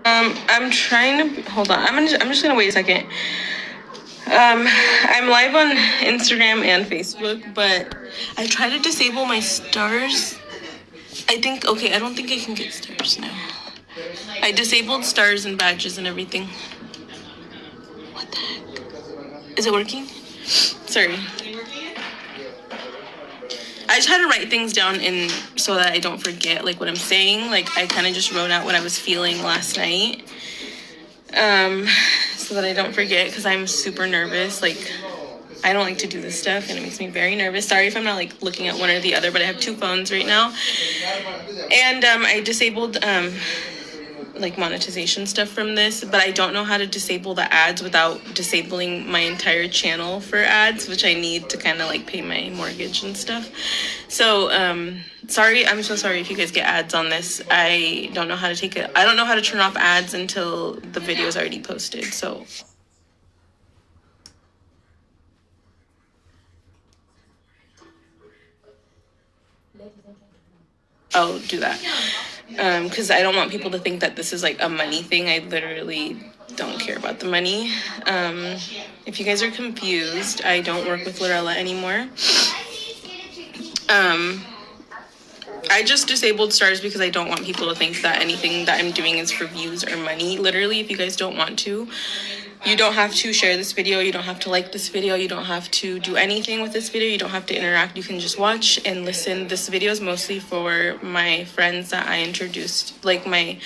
I'm trying to hold on. I'm just gonna wait a second. I'm live on Instagram and Facebook, but I try to disable my stars. I think okay. I don't think I can get stars now. I disabled stars and badges and everything. What the heck? Is it working? Sorry. I just had to write things down in so that I don't forget like what I'm saying. Like I kind of just wrote out what I was feeling last night. So that I don't forget because I'm super nervous. Like I don't like to do this stuff and it makes me very nervous. Sorry if I'm not like looking at one or the other, but I have two phones right now. And I disabled like monetization stuff from this, but I don't know how to disable the ads without disabling my entire channel for ads, which I need to kind of like pay my mortgage and stuff. So sorry, I'm so sorry if you guys get ads on this. I don't know how to take it. I don't know how to turn off ads until the video is already posted. So I'll do that. Because I don't want people to think that this is like a money thing. I literally don't care about the money. If you guys are confused, I don't work with Lurella anymore. I just disabled stars because I don't want people to think that anything that I'm doing is for views or money. Literally, if you guys don't want to, you don't have to share this video. You don't have to like this video. You don't have to do anything with this video. You don't have to interact. You can just watch and listen. This video is mostly for my friends that I introduced, like my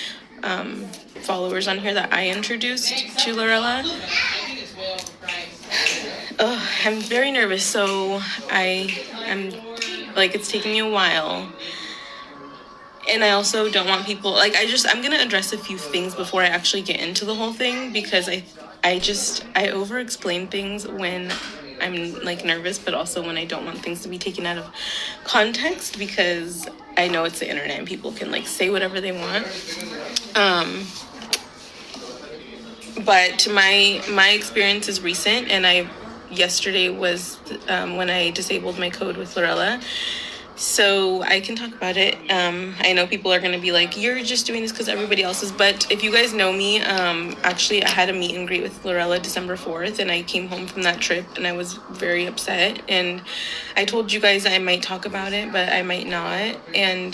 followers on here that I introduced to Lurella. Oh, I'm very nervous, so I'm like, it's taking me a while. And I also don't want people, like, I'm gonna address a few things before I actually get into the whole thing, because I over explain things when I'm like nervous, but also when I don't want things to be taken out of context, because I know it's the internet and people can like say whatever they want. But my experience is recent, and yesterday was when I disabled my code with Lurella. So I can talk about it. I know people are going to be like, you're just doing this because everybody else is. But if you guys know me, actually, I had a meet and greet with Lurella December 4th. And I came home from that trip and I was very upset. And I told you guys I might talk about it, but I might not. And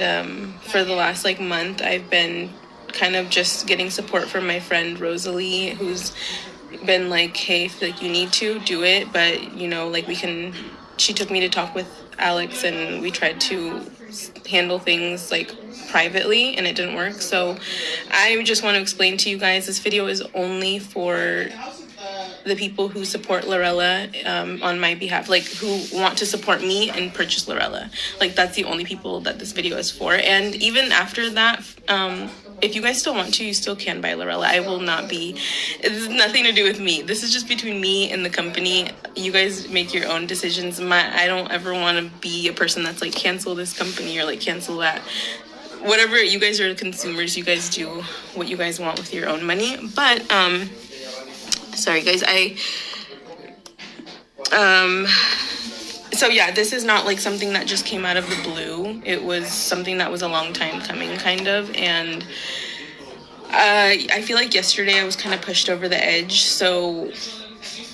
for the last like month, I've been kind of just getting support from my friend Rosalie, who's been like, hey, if like you need to do it, but you know, like she took me to talk with Alex and we tried to handle things like privately and it didn't work. So I just want to explain to you guys, this video is only for the people who support Lurella on my behalf, like who want to support me and purchase Lurella. Like that's the only people that this video is for. And even after that, if you guys still want to, you still can buy Lurella. I will not be, it's nothing to do with me. This is just between me and the company. You guys make your own decisions. I don't ever want to be a person that's like, cancel this company or like cancel that. Whatever, you guys are consumers, you guys do what you guys want with your own money. But sorry guys, so yeah, this is not like something that just came out of the blue. It was something that was a long time coming, kind of. And I feel like yesterday I was kind of pushed over the edge. So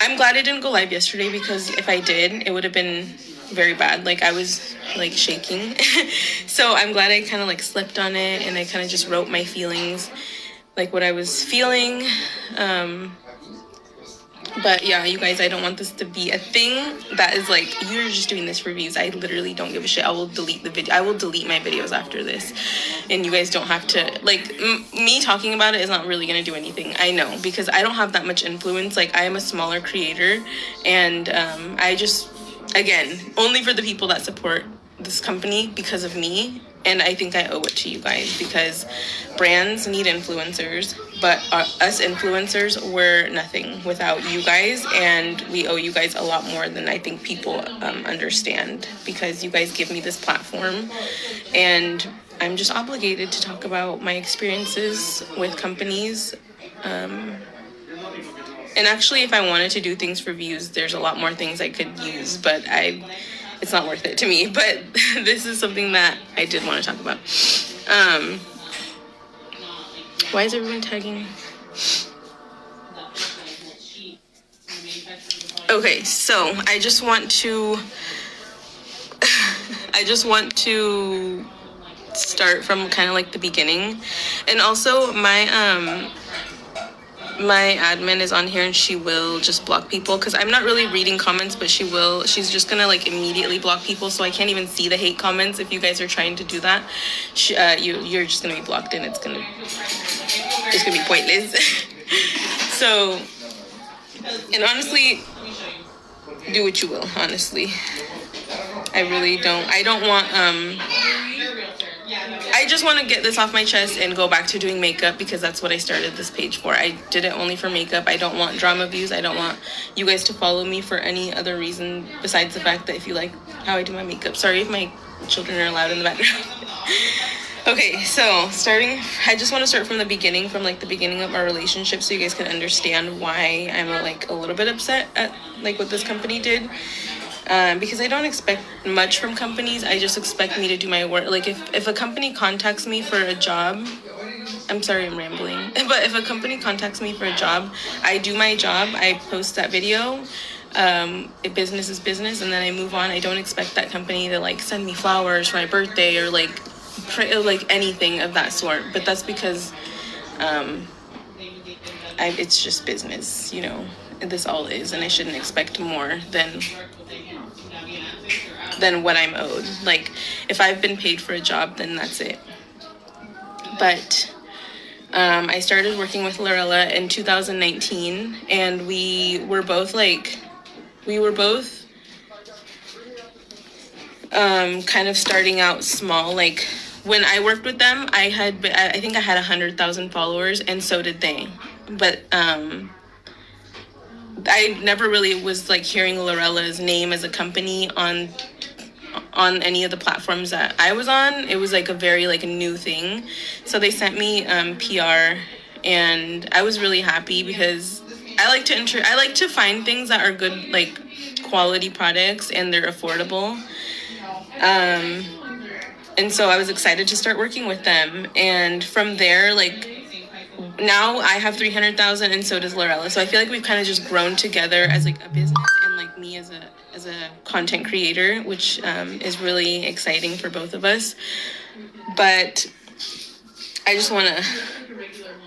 I'm glad I didn't go live yesterday, because if I did, it would have been very bad. Like I was like shaking. So I'm glad I kind of like slept on it and I kind of just wrote my feelings, like what I was feeling. But yeah, you guys, I don't want this to be a thing that is like, you're just doing this for views. I literally don't give a shit. I will delete the video. I will delete my videos after this. And you guys don't have to, like, me talking about it is not really going to do anything. I know, because I don't have that much influence. Like, I am a smaller creator. And I just, again, only for the people that support this company because of me. And I think I owe it to you guys, because brands need influencers, but us influencers, we're nothing without you guys, and we owe you guys a lot more than I think people understand, because you guys give me this platform, and I'm just obligated to talk about my experiences with companies. And actually, if I wanted to do things for views, there's a lot more things I could use, but it's not worth it to me. But this is something that I did want to talk about. Why is everyone tagging? Okay, so I just want to start from kind of like the beginning. And also my admin is on here and she will just block people because I'm not really reading comments, but she's just gonna like immediately block people, so I can't even see the hate comments. If you guys are trying to do that, you're just gonna be blocked and it's gonna be pointless. So, and honestly, do what you will, honestly. I don't want I just want to get this off my chest and go back to doing makeup because that's what I started this page for. I did it only for makeup. I don't want drama views. I don't want you guys to follow me for any other reason besides the fact that if you like how I do my makeup. Sorry if my children are loud in the background. Okay, so I just want to start from the beginning, from like the beginning of our relationship, so you guys can understand why I'm like a little bit upset at like what this company did. Because I don't expect much from companies. I just expect me to do my work. Like if a company contacts me for a job, I'm sorry I'm rambling, but if a company contacts me for a job, I do my job, I post that video, business is business, and then I move on. I don't expect that company to like send me flowers for my birthday or like anything of that sort. But that's because it's just business, you know. This all is, and I shouldn't expect more than what I'm owed. Like, if I've been paid for a job, then that's it. But I started working with Lurella in 2019, and we were both kind of starting out small. Like, when I worked with them, I think I had 100,000 followers, and so did they. But I never really was like hearing Laurella's name as a company on any of the platforms that I was on. It was like a very like a new thing. So they sent me PR, and I was really happy because I like to find things that are good, like quality products, and they're affordable. And so I was excited to start working with them. And from there, like, now I have 300,000 and so does Lurella. So I feel like we've kind of just grown together as like a business, and like me as a content creator, which is really exciting for both of us. But I just want to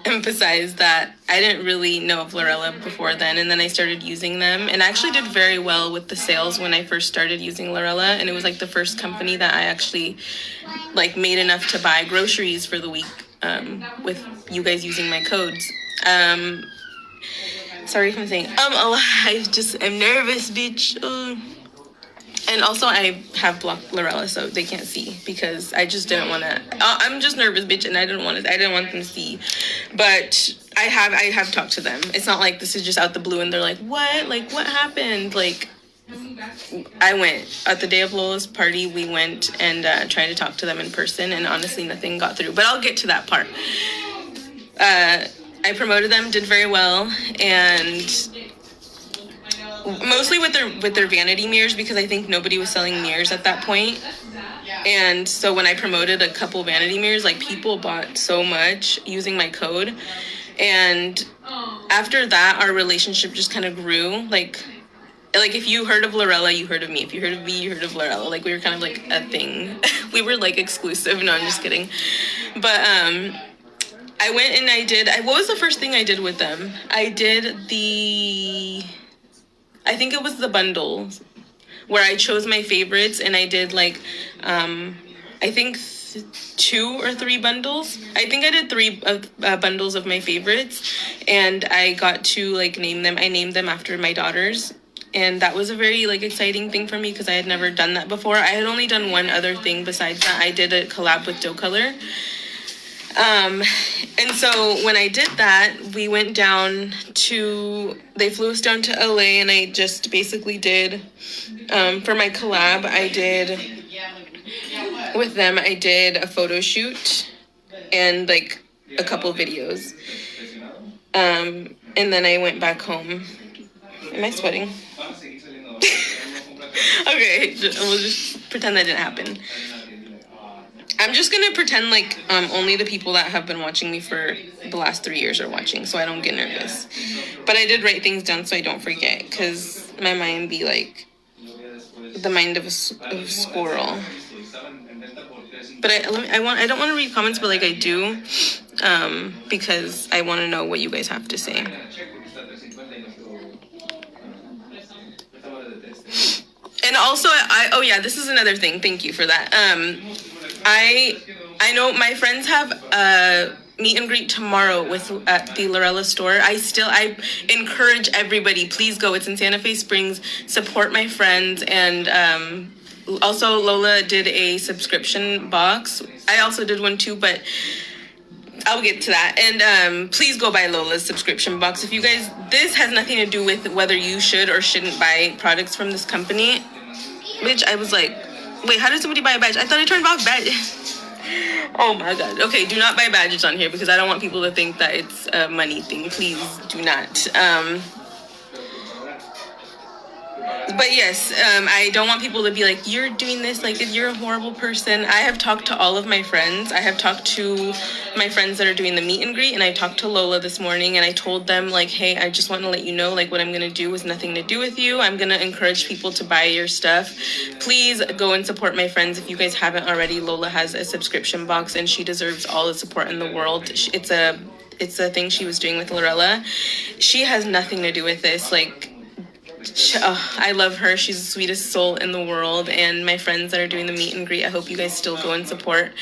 emphasize that I didn't really know of Lurella before then, and then I started using them, and I actually did very well with the sales when I first started using Lurella, and it was like the first company that I actually like made enough to buy groceries for the week with you guys using my codes. Sorry if I'm saying I'm nervous, bitch. And also I have blocked Lurella so they can't see because I just didn't want to. I'm just nervous, bitch, and I didn't want them to see. But I have talked to them. It's not like this is just out the blue and they're like, what? Like, what happened? Like, I went at the day of Lola's party. We went and tried to talk to them in person, and honestly, nothing got through. But I'll get to that part. I promoted them, did very well, and mostly with their vanity mirrors because I think nobody was selling mirrors at that point. And so when I promoted a couple vanity mirrors, like people bought so much using my code. And after that, our relationship just kind of grew. Like if you heard of Lurella, you heard of me. If you heard of me, you heard of Lurella. Like we were kind of like a thing. We were like exclusive. No, I'm just kidding. But I went and what was the first thing I did with them? I think it was the bundles where I chose my favorites, and I did like, I think 2 or 3 bundles. I think I did 3 bundles of my favorites, and I got to like name them. I named them after my daughters, and that was a very like exciting thing for me because I had never done that before. I had only done one other thing besides that. I did a collab with Doe Color. And so when I did that, they flew us down to LA, and I just basically did, for my collab, I did a photo shoot and like a couple videos. And then I went back home. Am I sweating? Okay, we'll just pretend that didn't happen. I'm just gonna pretend like only the people that have been watching me for the last 3 years are watching, so I don't get nervous. But I did write things down so I don't forget, because my mind be like the mind of a squirrel. But I don't want to read comments, but like I do, because I want to know what you guys have to say. And also, oh yeah, this is another thing. Thank you for that. I know my friends have a meet and greet tomorrow at the Lurella store. I encourage everybody, please go. It's in Santa Fe Springs. Support my friends. And also Lola did a subscription box. I also did one too, but I'll get to that. And please go buy Lola's subscription box. If you guys, this has nothing to do with whether you should or shouldn't buy products from this company. Bitch, I was like, wait, how did somebody buy a badge? I thought I turned off badge. Oh my god. Okay, do not buy badges on here because I don't want people to think that it's a money thing. Please do not. But yes, I don't want people to be like, you're doing this, like, you're a horrible person. I have talked to all of my friends. I have talked to my friends that are doing the meet and greet, and I talked to Lola this morning, and I told them, like, hey, I just want to let you know, like, what I'm going to do has nothing to do with you. I'm going to encourage people to buy your stuff. Please go and support my friends if you guys haven't already. Lola has a subscription box, and she deserves all the support in the world. It's a thing she was doing with Lurella. She has nothing to do with this, like, I love her. She's the sweetest soul in the world. And my friends that are doing the meet and greet, I hope you guys still go and support,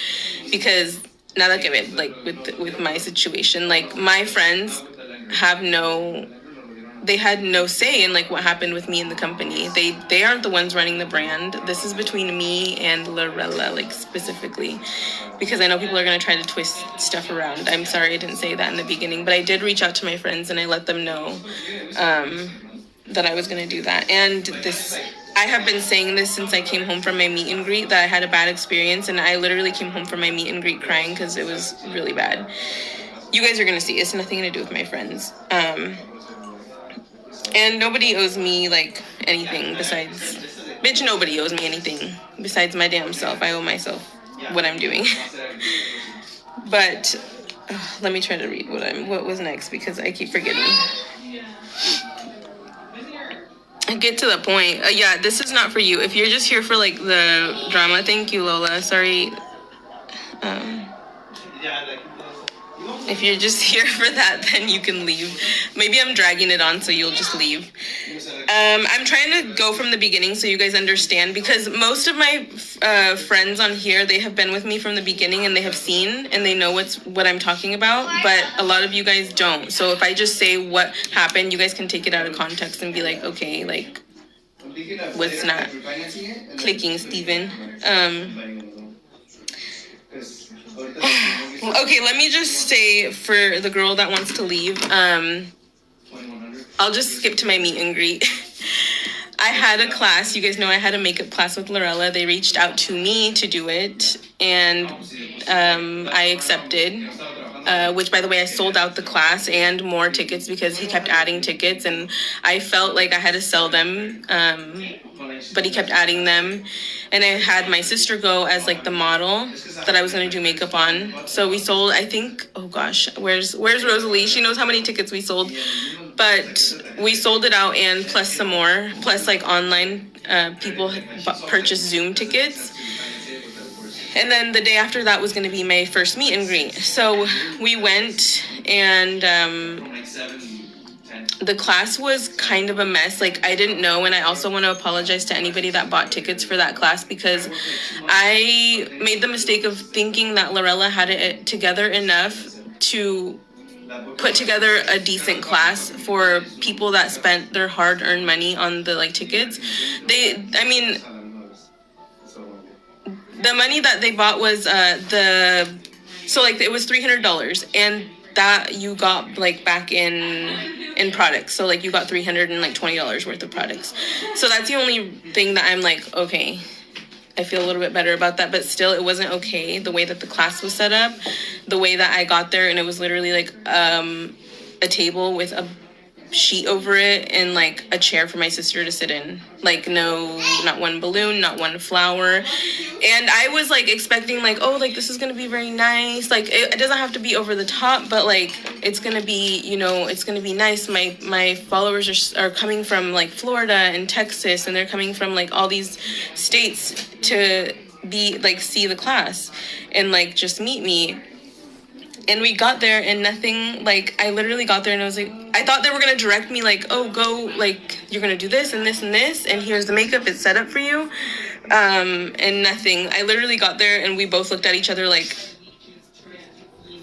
because now that I it, like with my situation, like my friends had no say in like what happened with me and the company. They aren't the ones running the brand. This is between me and Lurella, like specifically, because I know people are going to try to twist stuff around. I'm sorry I didn't say that in the beginning, but I did reach out to my friends and I let them know that I was going to do that. And I have been saying this since I came home from my meet and greet, that I had a bad experience, and I literally came home from my meet and greet crying because it was really bad. You guys are going to see. It's nothing to do with my friends. And nobody owes me, like, anything besides... Bitch, nobody owes me anything besides my damn self. I owe myself what I'm doing. But let me try to read what was next, because I keep forgetting. Get to the point. Yeah, this is not for you. If you're just here for like the drama, thank you, Lola. Sorry. If you're just here for that, then you can leave. Maybe I'm dragging it on, so you'll just leave. I'm trying to go from the beginning so you guys understand, because most of my friends on here, they have been with me from the beginning and they have seen and they know what I'm talking about, but a lot of you guys don't. So if I just say what happened, you guys can take it out of context and be like, okay, like, what's not clicking, Steven? Okay, let me just say, for the girl that wants to leave, I'll just skip to my meet and greet. I had a class. You guys know I had a makeup class with Lurella. They reached out to me to do it, and I accepted. Which, by the way, I sold out the class and more tickets because he kept adding tickets, and I felt like I had to sell them. But he kept adding them, and I had my sister go as like the model that I was going to do makeup on. So we sold, I think, oh gosh, where's Rosalie? She knows how many tickets we sold, but we sold it out, and plus some more, plus like online people purchased Zoom tickets. And then the day after that was going to be my first meet and greet. So we went, and the class was kind of a mess. Like, I didn't know, and I also want to apologize to anybody that bought tickets for that class, because I made the mistake of thinking that Lurella had it together enough to put together a decent class for people that spent their hard-earned money on the like tickets. The money that they bought was so like it was $300, and that you got like back in products. So like you got $320 worth of products. So that's the only thing that I'm like, okay, I feel a little bit better about that, but still it wasn't okay the way that the class was set up, the way that I got there, and it was literally like a table with sheet over it and like a chair for my sister to sit in. Like no, not one balloon, not one flower. And I was like expecting like, oh, like this is gonna be very nice. Like it doesn't have to be over the top, but like it's gonna be, you know, it's gonna be nice. My followers are coming from like Florida and Texas, and they're coming from like all these states to be like see the class and like just meet me. And we got there and nothing, like, I literally got there and I was like, I thought they were going to direct me, like, oh, go, like, you're going to do this and this and this, and here's the makeup, it's set up for you. And nothing. I literally got there and we both looked at each other like,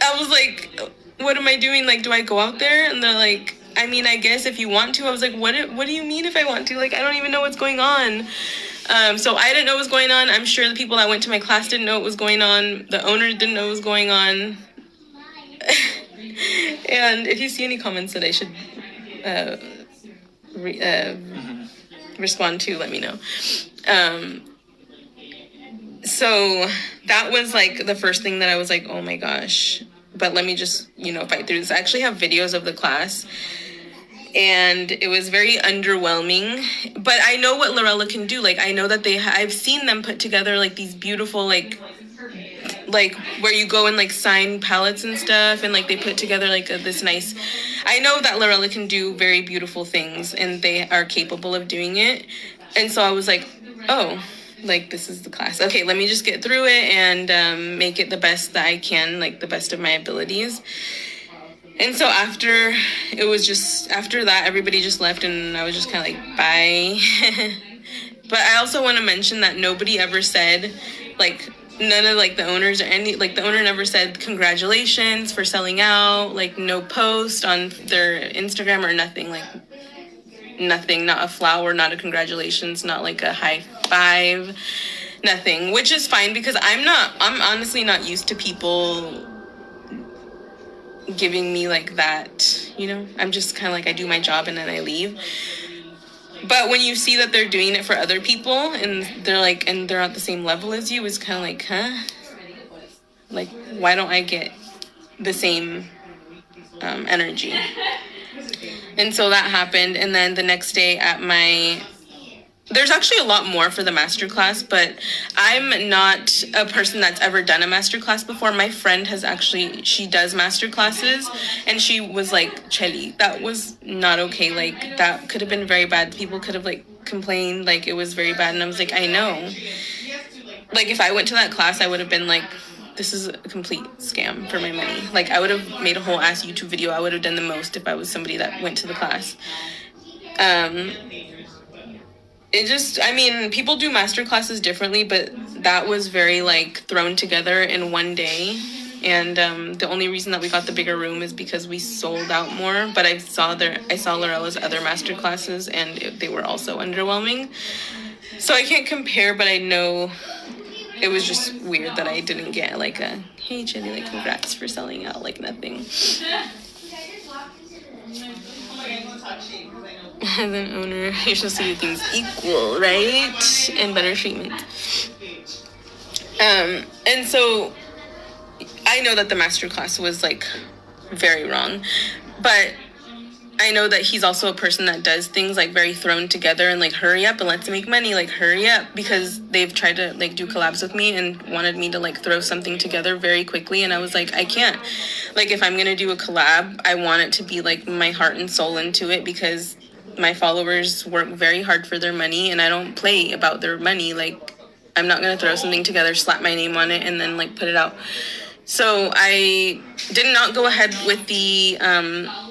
I was like, what am I doing? Like, do I go out there? And they're like, I mean, I guess if you want to. I was like, what do you mean if I want to? Like, I don't even know what's going on. So I didn't know what was going on. I'm sure the people that went to my class didn't know what was going on. The owners didn't know what was going on. And if you see any comments that I should respond to, let me know. So that was like the first thing that I was like, oh my gosh, but let me just, you know, fight through this. I actually have videos of the class and it was very underwhelming, but I know what Lurella can do. Like, I know that I've seen them put together like these beautiful, like where you go and like sign palettes and stuff, and like they put together like this nice, I know that Lurella can do very beautiful things and they are capable of doing it. And so I was like, oh, like this is the class. Okay, let me just get through it and make it the best that I can, like the best of my abilities. And so after that, everybody just left and I was just kind of like, bye. But I also want to mention that nobody ever said, like, none of like the owners or any, like the owner never said congratulations for selling out, like no post on their Instagram or nothing, like nothing, not a flower, not a congratulations, not like a high five, nothing, which is fine because I'm honestly not used to people giving me like that, you know. I'm just kind of like, I do my job and then I leave. But when you see that they're doing it for other people and they're like, and they're at the same level as you, it's kind of like, huh? Like, why don't I get the same energy? And so that happened. And then the next day there's actually a lot more for the masterclass, but I'm not a person that's ever done a masterclass before. My friend she does masterclasses, and she was like, Chelly, that was not okay. Like, that could have been very bad. People could have like complained, like it was very bad. And I was like, I know. Like, if I went to that class, I would have been like, this is a complete scam for my money. Like, I would have made a whole ass YouTube video. I would have done the most if I was somebody that went to the class. I mean, people do master classes differently, but that was very like thrown together in one day. And the only reason that we got the bigger room is because we sold out more. But I saw Laurella's other master classes and they were also underwhelming. So I can't compare, but I know it was just weird that I didn't get like a, hey Chelly, like congrats for selling out, like nothing. As an owner, you're supposed to do things equal, right? And better treatment. And so I know that the masterclass was like very wrong, but I know that he's also a person that does things like very thrown together and like hurry up and let's make money, like hurry up, because they've tried to like do collabs with me and wanted me to like throw something together very quickly, and I was like, I can't. Like, if I'm gonna do a collab, I want it to be like my heart and soul into it, because my followers work very hard for their money and I don't play about their money. Like, I'm not gonna throw something together, slap my name on it, and then like put it out. So I did not go ahead with the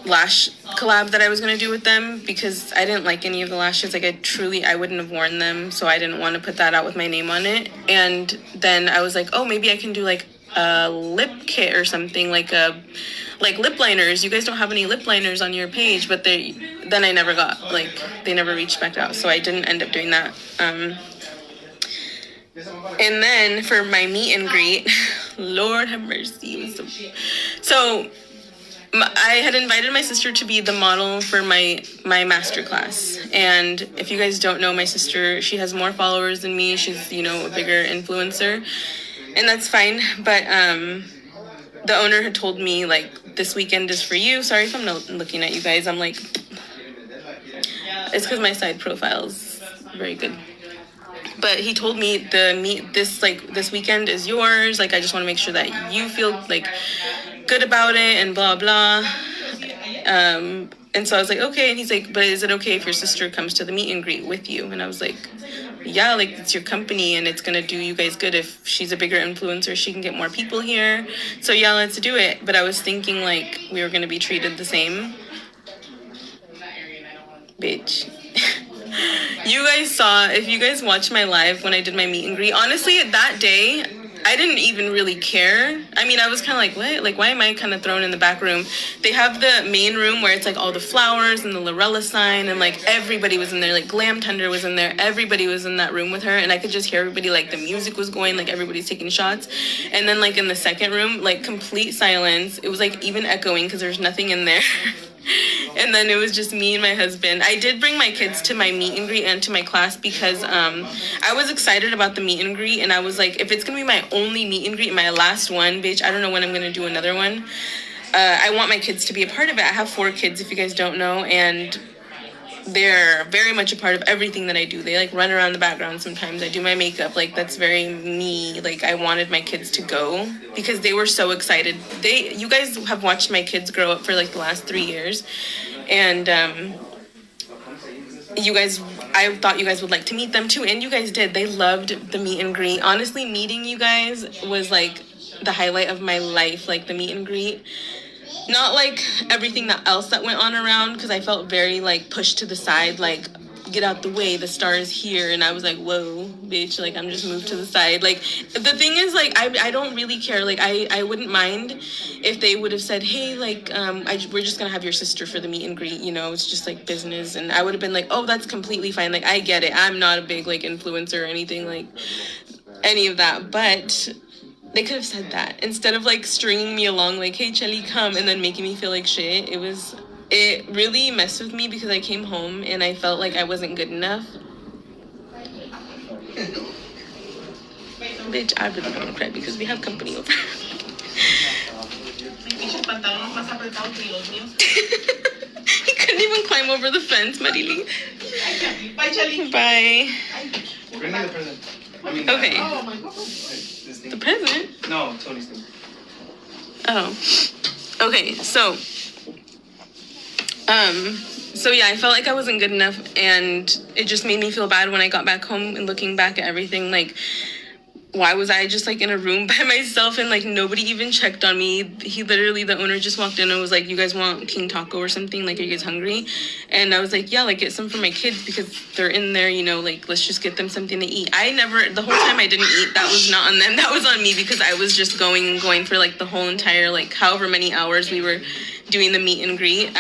lash collab that I was going to do with them, because I didn't like any of the lashes. Like, I wouldn't have worn them, so I didn't want to put that out with my name on it. And then I was like, oh, maybe I can do like a lip kit or something, like lip liners. You guys don't have any lip liners on your page, but then I never got, like, they never reached back out, so I didn't end up doing that. And then for my meet and greet, Lord have mercy. So I had invited my sister to be the model for my master class. And if you guys don't know my sister, she has more followers than me. She's, you know, a bigger influencer. And that's fine. But the owner had told me, like, this weekend is for you. Sorry if I'm not looking at you guys. I'm like It's because my side profile's very good. But he told me this weekend is yours. Like, I just want to make sure that you feel like good about it and blah blah. And so I was like, okay. And he's like, but is it okay if your sister comes to the meet and greet with you? And I was like, yeah, like, it's your company and it's gonna do you guys good. If she's a bigger influencer, she can get more people here. So yeah, let's do it. But I was thinking like we were gonna be treated the same. Bitch. You guys saw, if you guys watched my live when I did my meet and greet, honestly, that day, I didn't even really care. I mean, I was kind of like, what? Like, why am I kind of thrown in the back room? They have the main room where it's like all the flowers and the Lurella sign, and like everybody was in there. Like Glam Tender was in there. Everybody was in that room with her, and I could just hear everybody, like the music was going, like everybody's taking shots. And then like in the second room, like complete silence. It was like even echoing because there's nothing in there. And then it was just me and my husband. I did bring my kids to my meet and greet and to my class because I was excited about the meet and greet. And I was like, if it's going to be my only meet and greet, my last one, bitch, I don't know when I'm going to do another one. I want my kids to be a part of it. I have 4 kids, if you guys don't know. And they're very much a part of everything that I do. They like run around the background sometimes. I do my makeup. Like, that's very me. Like, I wanted my kids to go because they were so excited. You guys have watched my kids grow up for like the last 3 years. And you guys, I thought you guys would like to meet them too. And you guys did. They loved the meet and greet. Honestly, meeting you guys was like the highlight of my life. Like the meet and greet. Not like everything else that went on around, because I felt very like pushed to the side, like, get out the way, the star is here. And I was like, whoa, bitch, like, I'm just moved to the side. Like, the thing is, like, I don't really care. Like, I wouldn't mind if they would have said, hey, like, we're just gonna have your sister for the meet and greet, you know, it's just like business. And I would have been like, oh, that's completely fine. Like, I get it. I'm not a big like influencer or anything like any of that, but they could have said that instead of like stringing me along like, hey, Chelly, come, and then making me feel like shit. It really messed with me because I came home and I felt like I wasn't good enough. Bitch, I really don't want to cry because we have company over. He couldn't even climb over the fence, Marily. Bye, Chelly. Bye. Bring me the present. Okay. Oh my God. The present? No, Tony's thing. Oh. Okay, so yeah, I felt like I wasn't good enough, and it just made me feel bad when I got back home and looking back at everything, like, why was I just like in a room by myself and like nobody even checked on me? He literally, the owner just walked in and was like, you guys want King Taco or something? Like, are you guys hungry? And I was like, yeah, like, get some for my kids because they're in there, you know, like, let's just get them something to eat. The whole time I didn't eat, that was not on them. That was on me because I was just going for like the whole entire, like, however many hours we were doing the meet and greet.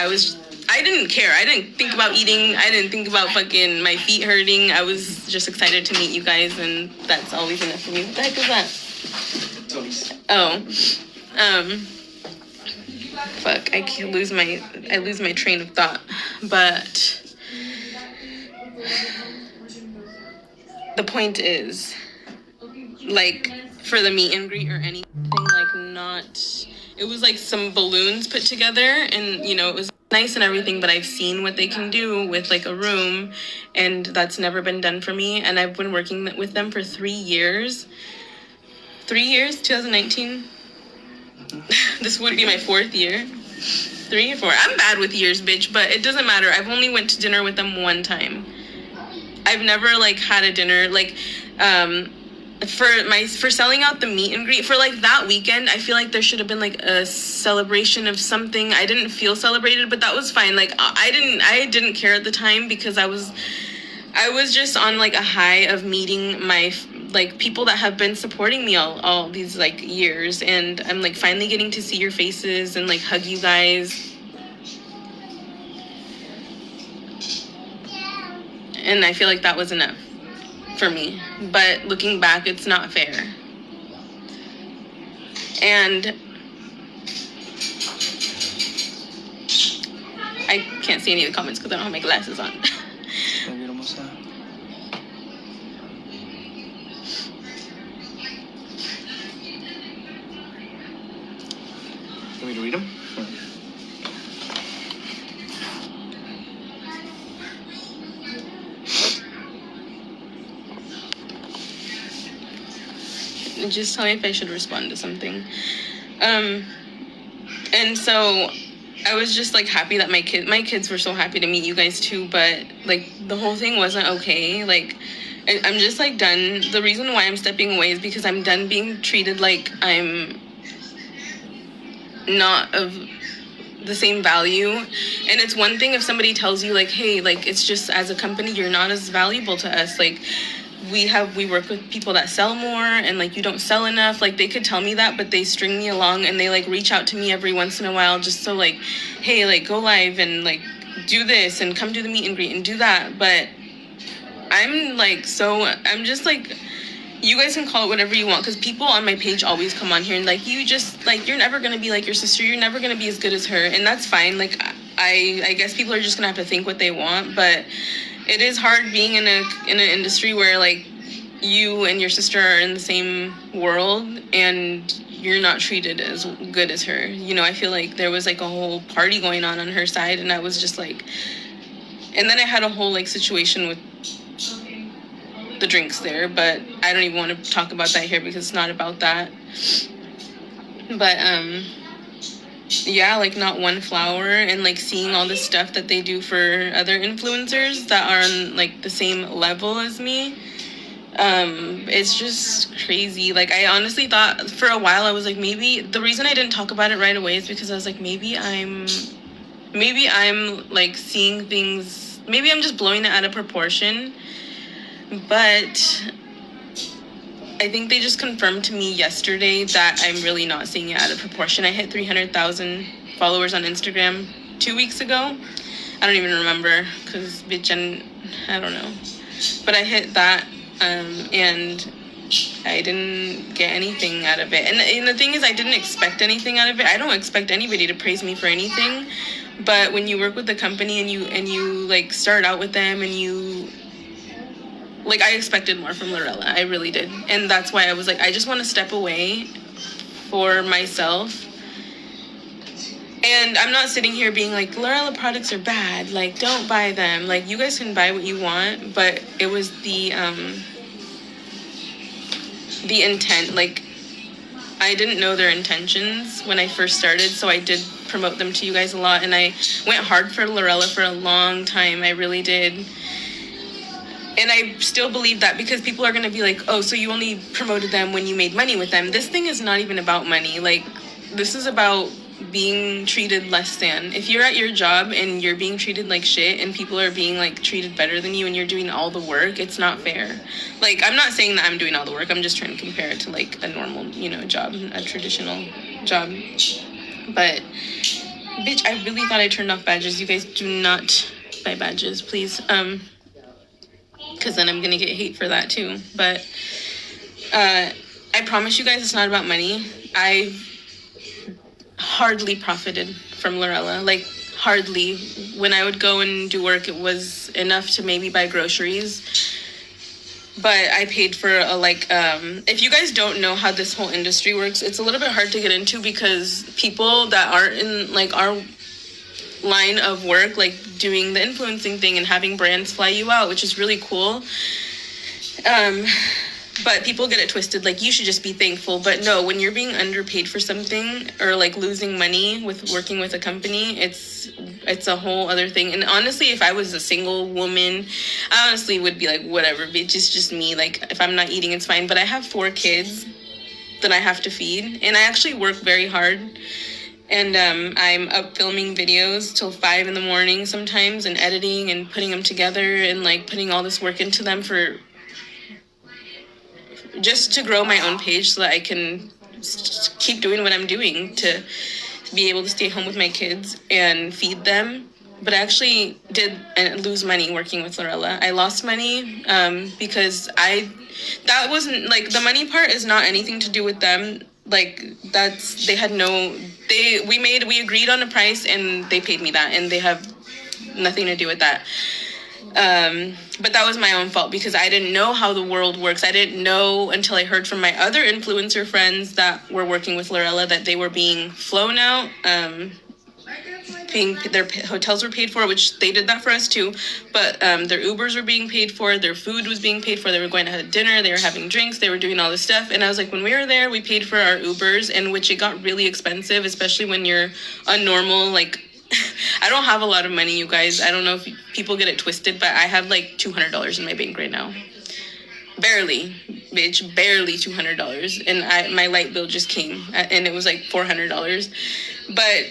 I didn't care. I didn't think about eating. I didn't think about fucking my feet hurting. I was just excited to meet you guys, and that's always enough for me. What the heck is that? Oh. Fuck, I lose my train of thought. But the point is, like, for the meet and greet or anything, like, it was like some balloons put together, and, you know, it was nice and everything, but I've seen what they can do with like a room, and that's never been done for me. And I've been working with them for 3 years. 3 years, 2019. This would be my 4th year. 3 or 4. I'm bad with years, bitch, but it doesn't matter. I've only went to dinner with them one time. I've never like had a dinner like for selling out the meet and greet for like that weekend. I feel like there should have been like a celebration of something. I didn't feel celebrated, but that was fine. Like, I didn't care at the time because I was just on like a high of meeting my like people that have been supporting me all these like years, and I'm like finally getting to see your faces and like hug you guys. And I feel like that was enough for me. But looking back, it's not fair. And I can't see any of the comments because I don't have my glasses on. Want me to read them? Just tell me if I should respond to something. And so I was just like happy that my kids were so happy to meet you guys too, but like the whole thing wasn't okay. Like I'm just like done. The reason why I'm stepping away is because I'm done being treated like I'm not of the same value. And it's one thing if somebody tells you like, hey, like it's just as a company you're not as valuable to us. Like we work with people that sell more and like you don't sell enough. Like they could tell me that, but they string me along and they like reach out to me every once in a while just so like, hey, like go live and like do this and come do the meet and greet and do that. But I'm just like, you guys can call it whatever you want, because people on my page always come on here and like, you just like, you're never gonna be like your sister, you're never gonna be as good as her, and that's fine. Like I guess people are just gonna have to think what they want, but it is hard being in an industry where like you and your sister are in the same world and you're not treated as good as her. You know, I feel like there was like a whole party going on her side, and I was just like, and then I had a whole like situation with the drinks there, but I don't even want to talk about that here because it's not about that. But yeah, like not one flower, and like seeing all the stuff that they do for other influencers that are on like the same level as me, it's just crazy. Like I honestly thought for a while, I was like, maybe the reason I didn't talk about it right away is because I was like, maybe I'm like seeing things, maybe I'm just blowing it out of proportion. But I think they just confirmed to me yesterday that I'm really not seeing it out of proportion. I hit 300,000 followers on Instagram 2 weeks ago. I don't even remember because bitch, and I don't know. But I hit that, and I didn't get anything out of it. And the thing is, I didn't expect anything out of it. I don't expect anybody to praise me for anything. But when you work with the company and you like start out with them and you, like, I expected more from Lurella. I really did. And that's why I was like, I just want to step away for myself. And I'm not sitting here being like, Lurella products are bad. Like, don't buy them. Like, you guys can buy what you want. But it was the intent. Like, I didn't know their intentions when I first started. So I did promote them to you guys a lot. And I went hard for Lurella for a long time. I really did. And I still believe that, because people are going to be like, oh, so you only promoted them when you made money with them. This thing is not even about money. Like, this is about being treated less than. If you're at your job and you're being treated like shit and people are being like treated better than you and you're doing all the work, it's not fair. Like, I'm not saying that I'm doing all the work. I'm just trying to compare it to like a normal, job, a traditional job. But bitch, I really thought I turned off badges. You guys do not buy badges, please. Because then I'm gonna get hate for that too. But I promise you guys, it's not about money. I hardly profited from Lurella, like hardly. When I would go and do work, it was enough to maybe buy groceries. But I paid for if you guys don't know how this whole industry works, it's a little bit hard to get into, because people that aren't in like our line of work, like doing the influencing thing and having brands fly you out, which is really cool, but people get it twisted, like you should just be thankful. But no, when you're being underpaid for something or like losing money with working with a company, it's a whole other thing. And honestly, if I was a single woman, I honestly would be like, whatever, bitch, it's just me. Like, if I'm not eating, it's fine. But I have 4 kids that I have to feed, and I actually work very hard. And I'm up filming videos till 5 a.m. sometimes, and editing and putting them together and like putting all this work into them for just to grow my own page so that I can keep doing what I'm doing to be able to stay home with my kids and feed them. But I actually did lose money working with Lurella. I lost money because that wasn't like, the money part is not anything to do with them. Like, we agreed on a price and they paid me that, and they have nothing to do with that. But that was my own fault, because I didn't know how the world works. I didn't know until I heard from my other influencer friends that were working with Lurella that they were being flown out. their hotels were paid for, which they did that for us too, but their Ubers were being paid for, their food was being paid for, they were going to have dinner, they were having drinks, they were doing all this stuff. And I was like, when we were there, we paid for our Ubers, and which it got really expensive, especially when you're a normal, like, I don't have a lot of money, you guys. I don't know if people get it twisted, but I have like $200 in my bank right now. Barely, bitch, barely $200. And my light bill just came, and it was like $400. But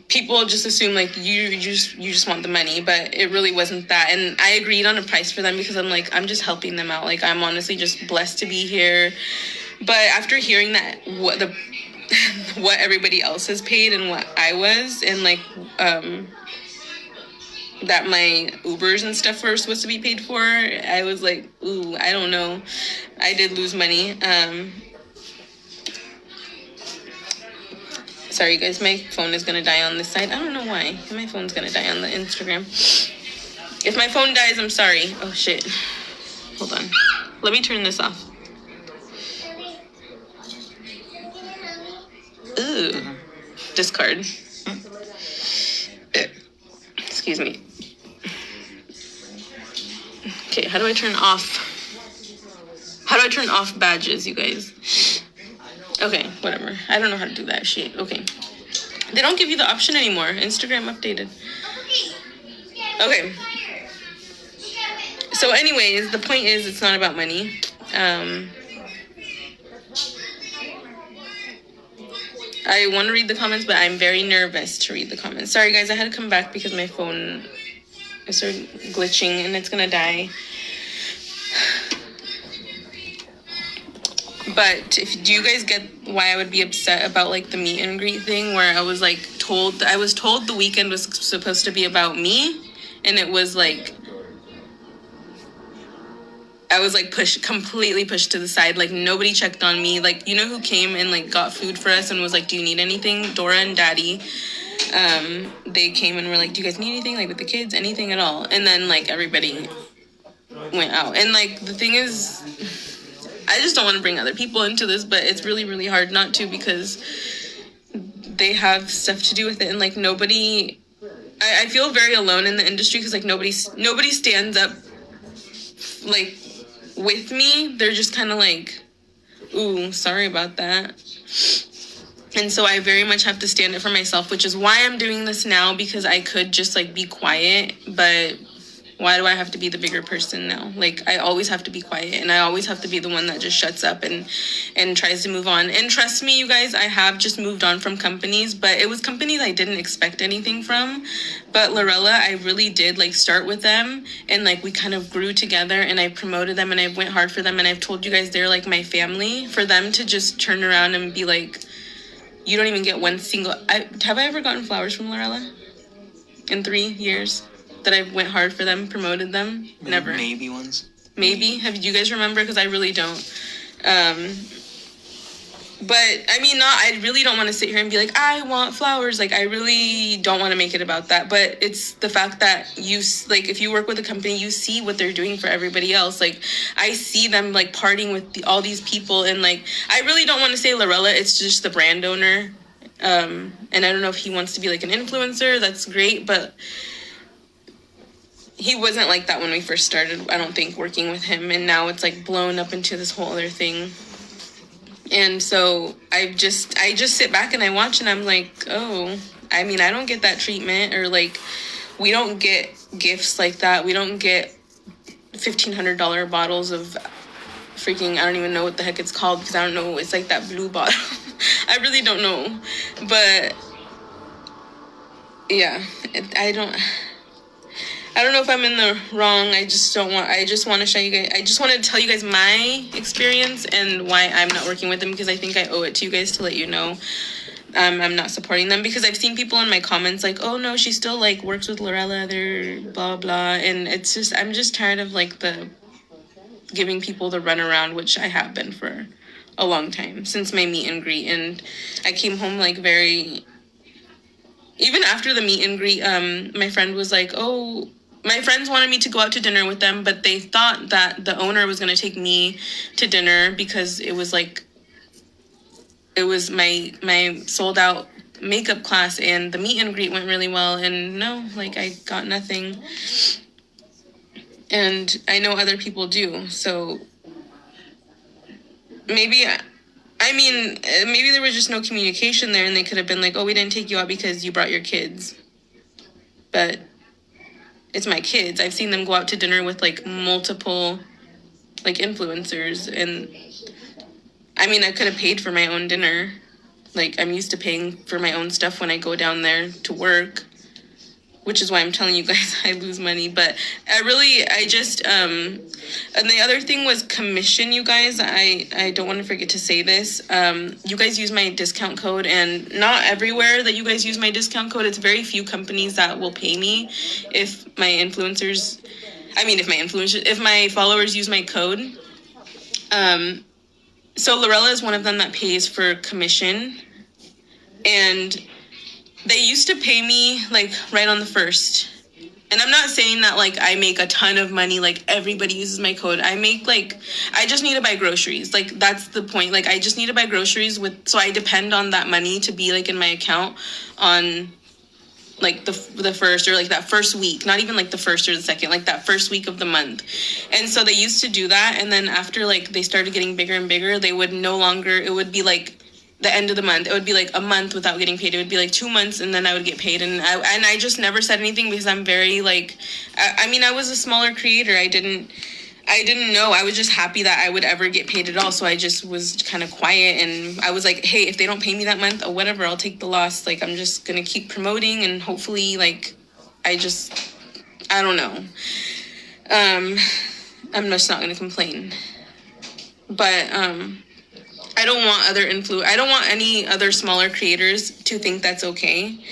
people just assume like you just want the money, but it really wasn't that. And I agreed on a price for them because I'm like, I'm just helping them out. Like, I'm honestly just blessed to be here. But after hearing that, what everybody else has paid and what I was, and like that my Ubers and stuff were supposed to be paid for, I was like, ooh, I don't know. I did lose money. Sorry, guys, my phone is going to die on this side. I don't know why. My phone's going to die on the Instagram. If my phone dies, I'm sorry. Oh, shit. Hold on. Let me turn this off. Ooh. Discard. Excuse me. Okay, how do I turn off? How do I turn off badges, you guys? Okay, whatever. I don't know how to do that shit. Okay. They don't give you the option anymore. Instagram updated. Okay. So anyways, the point is, it's not about money. I want to read the comments, but I'm very nervous to read the comments. Sorry, guys, I had to come back because my phone started glitching and it's going to die. But do you guys get why I would be upset about like the meet and greet thing, where I was told the weekend was supposed to be about me, and it was like I was like completely pushed to the side. Like, nobody checked on me. Like, you know who came and like got food for us and was like, do you need anything? Dora and Daddy. They came and were like, do you guys need anything, like with the kids, anything at all? And then like everybody went out. And like the thing is, I just don't want to bring other people into this, but it's really, really hard not to, because they have stuff to do with it. And like nobody, I feel very alone in the industry, because like nobody stands up like with me. They're just kind of like, ooh, sorry about that. And so I very much have to stand up for myself, which is why I'm doing this now, because I could just like be quiet, but why do I have to be the bigger person now? Like, I always have to be quiet, and I always have to be the one that just shuts up and tries to move on. And trust me, you guys, I have just moved on from companies, but it was companies I didn't expect anything from. But Lurella, I really did like start with them, and like we kind of grew together, and I promoted them, and I went hard for them, and I've told you guys they're like my family. For them to just turn around and be like, you don't even get one single... Have I ever gotten flowers from Lurella in 3 years that I went hard for them, promoted them? Never. Maybe once. Maybe? Have you guys remember? Because I really don't. But I mean, I really don't want to sit here and be like, I want flowers. Like, I really don't want to make it about that. But it's the fact that if you work with a company, you see what they're doing for everybody else. Like, I see them like partying with all these people, and like, I really don't want to say Lurella. It's just the brand owner. And I don't know if he wants to be like an influencer. That's great, but he wasn't like that when we first started, I don't think, working with him. And now it's like blown up into this whole other thing. And so I just sit back and I watch, and I'm like, oh, I mean, I don't get that treatment, or like, we don't get gifts like that. We don't get $1,500 bottles of freaking, I don't even know what the heck it's called, because I don't know. It's like that blue bottle. I really don't know. But yeah, I don't know if I'm in the wrong. I just want to show you guys. I just want to tell you guys my experience and why I'm not working with them, because I think I owe it to you guys to let you know I'm not supporting them. Because I've seen people in my comments like, oh no, she still like works with Lurella, they're blah blah, and it's just, I'm just tired of like the giving people the runaround, which I have been for a long time, since my meet and greet. And I came home like even after the meet and greet, my friend was like, oh, my friends wanted me to go out to dinner with them, but they thought that the owner was going to take me to dinner, because it was like it was my sold out makeup class, and the meet and greet went really well, and no, like, I got nothing. And I know other people do, so maybe, I mean, maybe there was just no communication there, and they could have been like, oh, we didn't take you out because you brought your kids. But it's my kids. I've seen them go out to dinner with, like, multiple, like, influencers, and I mean, I could have paid for my own dinner. Like, I'm used to paying for my own stuff when I go down there to work, which is why I'm telling you guys I lose money. But I just, and the other thing was commission, you guys. I don't want to forget to say this. You guys use my discount code, and not everywhere that you guys use my discount code. It's very few companies that will pay me if if my followers use my code. So Lurella is one of them that pays for commission, and they used to pay me, like, right on the first. And I'm not saying that, like, I make a ton of money, like, everybody uses my code. I make, like, I just need to buy groceries. Like, that's the point. Like, I just need to buy groceries so I depend on that money to be, like, in my account on, like, the first, or, like, that first week. Not even, like, the first or the second, like, that first week of the month. And so they used to do that, and then after, like, they started getting bigger and bigger, they would no longer, it would be, like, the end of the month. It would be, like, a month without getting paid. It would be, like, 2 months, and then I would get paid. And I just never said anything because I'm very, like, I mean, I was a smaller creator. I didn't know. I was just happy that I would ever get paid at all. So I just was kind of quiet, and I was like, hey, if they don't pay me that month or whatever, I'll take the loss. Like, I'm just going to keep promoting, and hopefully, like, I don't know. I'm just not going to complain. But, I don't want any other smaller creators to think that's okay.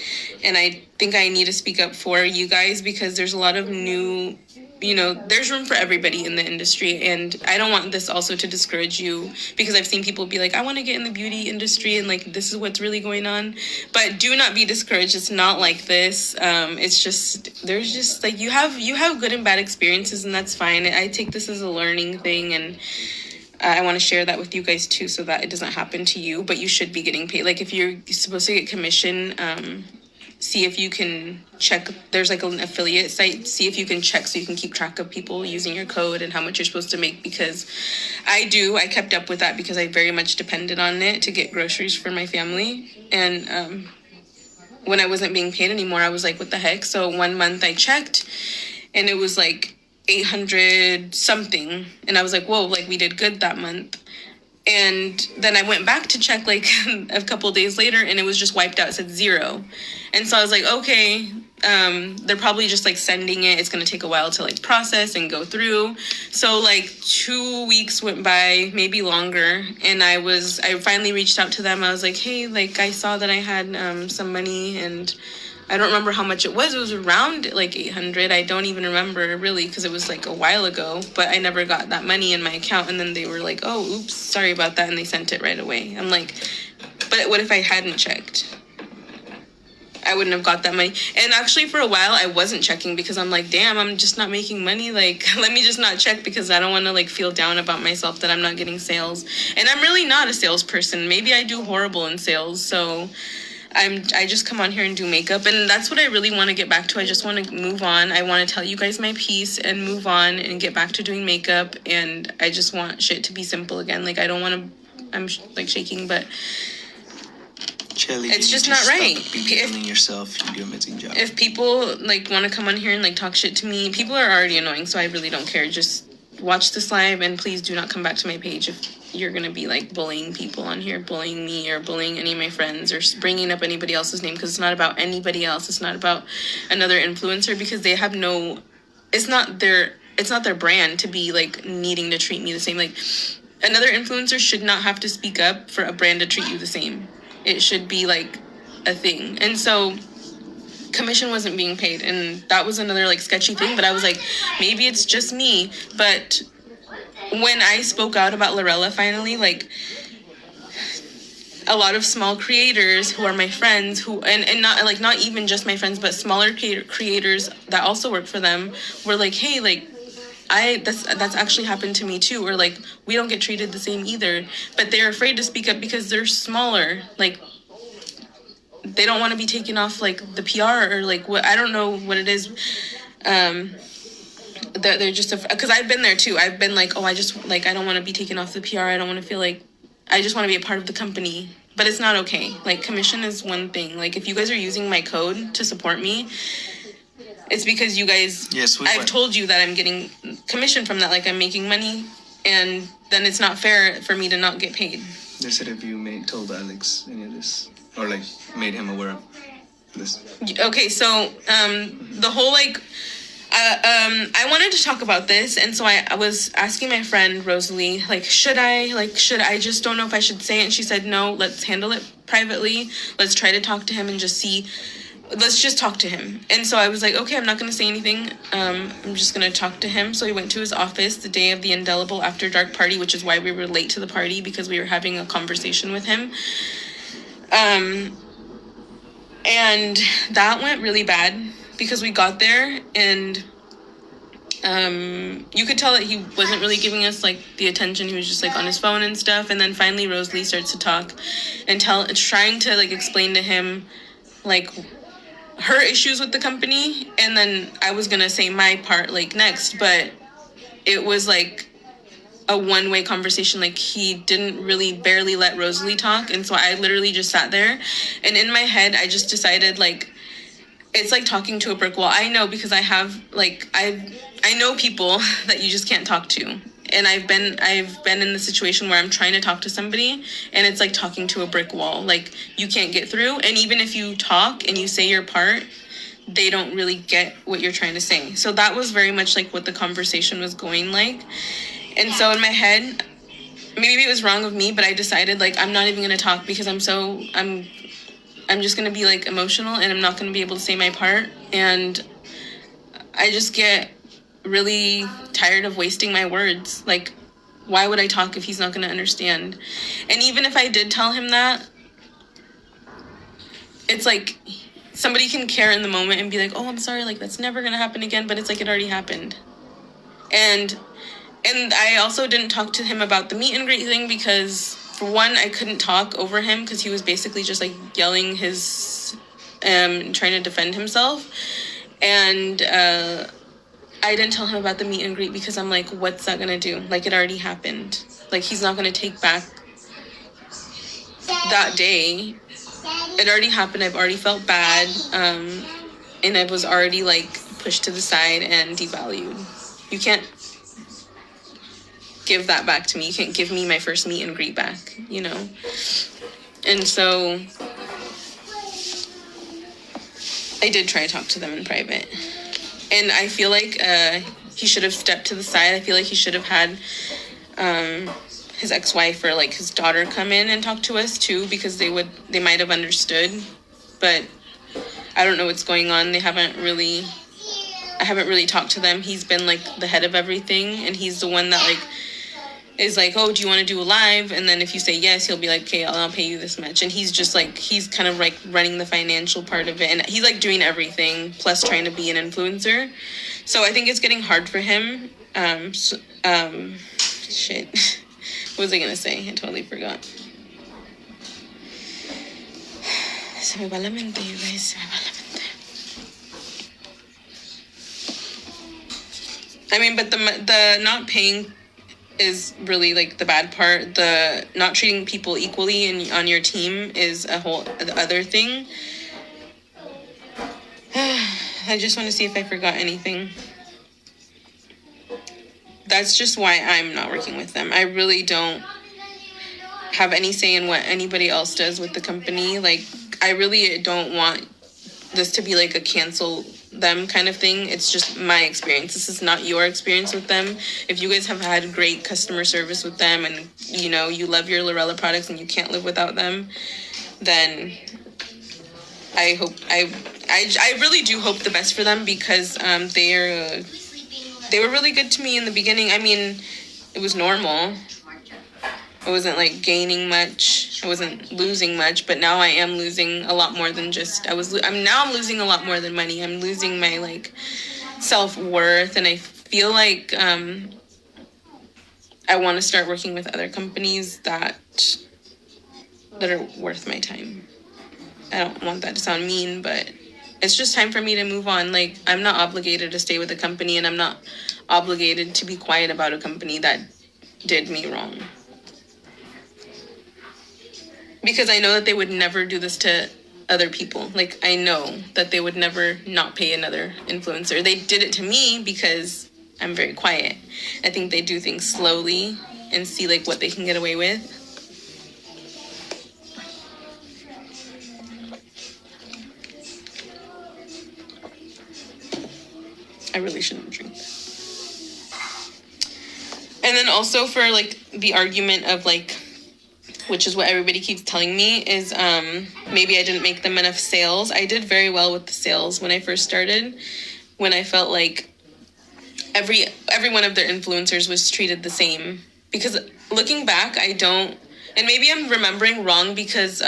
And I think I need to speak up for you guys, because there's a lot of new, there's room for everybody in the industry. And I don't want this also to discourage you, because I've seen people be like, I want to get in the beauty industry, and, like, this is what's really going on. But do not be discouraged. It's not like this. It's just, there's just, like, you have good and bad experiences, and that's fine. I take this as a learning thing, and I want to share that with you guys too, so that it doesn't happen to you. But you should be getting paid. Like, if you're supposed to get commission, see if you can check. There's, like, an affiliate site. See if you can check so you can keep track of people using your code and how much you're supposed to make. Because I kept up with that because I very much depended on it to get groceries for my family. And when I wasn't being paid anymore, I was like, what the heck? So one month I checked, and it was like 800 something, and I was like, whoa, like, we did good that month. And then I went back to check, like, a couple days later, and it was just wiped out. It said 0. And so I was like, okay, they're probably just, like, sending it. It's going to take a while to, like, process and go through. So, like, 2 weeks went by, maybe longer, and I finally reached out to them. I was like, hey, like, I saw that I had some money, and I don't remember how much it was. It was around, like, 800. I don't even remember, really, because it was, like, a while ago. But I never got that money in my account. And then they were like, oh, oops, sorry about that. And they sent it right away. I'm like, but what if I hadn't checked? I wouldn't have got that money. And actually, for a while, I wasn't checking, because I'm like, damn, I'm just not making money. Like, let me just not check, because I don't want to, like, feel down about myself that I'm not getting sales. And I'm really not a salesperson. Maybe I do horrible in sales. So I just come on here and do makeup, and that's what I really want to get back to. I just want to move on. I want to tell you guys my piece and move on and get back to doing makeup, and I just want shit to be simple again. Like, I don't want to, I'm like shaking, but Chelly, it's just not right. Belittling yourself, you do an amazing job. If people, like, want to come on here and, like, talk shit to me, people are already annoying, so I really don't care. Just watch this live, and please do not come back to my page if you're going to be, like, bullying people on here, bullying me or bullying any of my friends or bringing up anybody else's name, because it's not about anybody else. It's not about another influencer, because they have it's not their brand to be, like, needing to treat me the same. Like, another influencer should not have to speak up for a brand to treat you the same. It should be, like, a thing. And so commission wasn't being paid, and that was another, like, sketchy thing. But I was like, maybe it's just me. But when I spoke out about Lurella, finally, like, a lot of small creators who are my friends, and not even just my friends, but smaller creators that also work for them, were like, hey, like, that's actually happened to me too. Or like, we don't get treated the same either, but they're afraid to speak up because they're smaller. Like, they don't want to be taken off like the PR or like what, I don't know what it is. That they're just, because I've been there too. I've been like, oh, I just like, I don't want to be taken off the PR. I don't want to feel like, I just want to be a part of the company. But it's not okay. Like, commission is one thing. Like, if you guys are using my code to support me, it's because you guys, Yes, I've told you that I'm getting commission from that. Like, I'm making money, and then it's not fair for me to not get paid. They said if you told Alex any of this, or like made him aware of this. Okay, so the whole like, I wanted to talk about this, and so I was asking my friend Rosalie, like, should I just don't know if I should say it, and she said, no, let's handle it privately. Let's try to talk to him and just see, let's just talk to him. And so I was like, okay, I'm not going to say anything. I'm just going to talk to him. So we went to his office the day of the Indelible After Dark party, which is why we were late to the party, because we were having a conversation with him. And that went really bad because we got there and you could tell that he wasn't really giving us like the attention. He was just like on his phone and stuff. And then finally Rosalie starts to talk and trying to like explain to him like her issues with the company. And then I was gonna say my part like next, but it was like a one-way conversation. Like, he didn't really barely let Rosalie talk, and so I literally just sat there, and in my head I just decided, like, it's like talking to a brick wall. I know, because I have like I know people that you just can't talk to, and I've been in the situation where I'm trying to talk to somebody and it's like talking to a brick wall. Like, you can't get through, and even if you talk and you say your part, they don't really get what you're trying to say. So that was very much like what the conversation was going like. And so in my head, maybe it was wrong of me, but I decided, like, I'm not even going to talk because I'm just going to be, like, emotional, and I'm not going to be able to say my part. And I just get really tired of wasting my words. Like, why would I talk if he's not going to understand? And even if I did tell him that, it's like somebody can care in the moment and be like, oh, I'm sorry, like, that's never going to happen again. But it's like, it already happened. And I also didn't talk to him about the meet and greet thing because, for one, I couldn't talk over him because he was basically just, like, yelling his, trying to defend himself. And I didn't tell him about the meet and greet because I'm like, what's that going to do? Like, it already happened. Like, he's not going to take back that day. It already happened. I've already felt bad. And I was already, like, pushed to the side and devalued. You can't give that back to me. You can't give me my first meet and greet back, you know? And so I did try to talk to them in private. And I feel like he should have stepped to the side. I feel like he should have had his ex-wife or like his daughter come in and talk to us too, because they might have understood. But I don't know what's going on. I haven't really talked to them. He's been like the head of everything, and he's the one that like is like, oh, do you want to do a live? And then if you say yes, he'll be like, okay, I'll pay you this much. And he's just like, he's kind of like running the financial part of it, and he's like doing everything plus trying to be an influencer. So I think it's getting hard for him. Shit. What was I gonna say? I totally forgot. Se me va la mente, you guys. Se me va la mente. I mean, but the not paying is really like the bad part. The not treating people equally on your team is a whole other thing. I just want to see if I forgot anything. That's just why I'm not working with them. I really don't have any say in what anybody else does with the company. Like, I really don't want this to be like a cancel them kind of thing. It's just my experience. This is not your experience with them. If you guys have had great customer service with them and, you know, you love your Lurella products and you can't live without them, then I really do hope the best for them, because they were really good to me in the beginning. I mean, it was normal. I wasn't like gaining much. I wasn't losing much, but now I am losing a lot more than just I'm losing a lot more than money. I'm losing my like self-worth, and I feel like I want to start working with other companies that are worth my time. I don't want that to sound mean, but it's just time for me to move on. Like, I'm not obligated to stay with a company, and I'm not obligated to be quiet about a company that did me wrong. Because I know that they would never do this to other people. Like, I know that they would never not pay another influencer. They did it to me because I'm very quiet. I think they do things slowly and see, like, what they can get away with. I really shouldn't drink that. And then also for, like, the argument of, like, which is what everybody keeps telling me, is maybe I didn't make them enough sales. I did very well with the sales when I first started, when I felt like every one of their influencers was treated the same. Because looking back, I don't, and maybe I'm remembering wrong because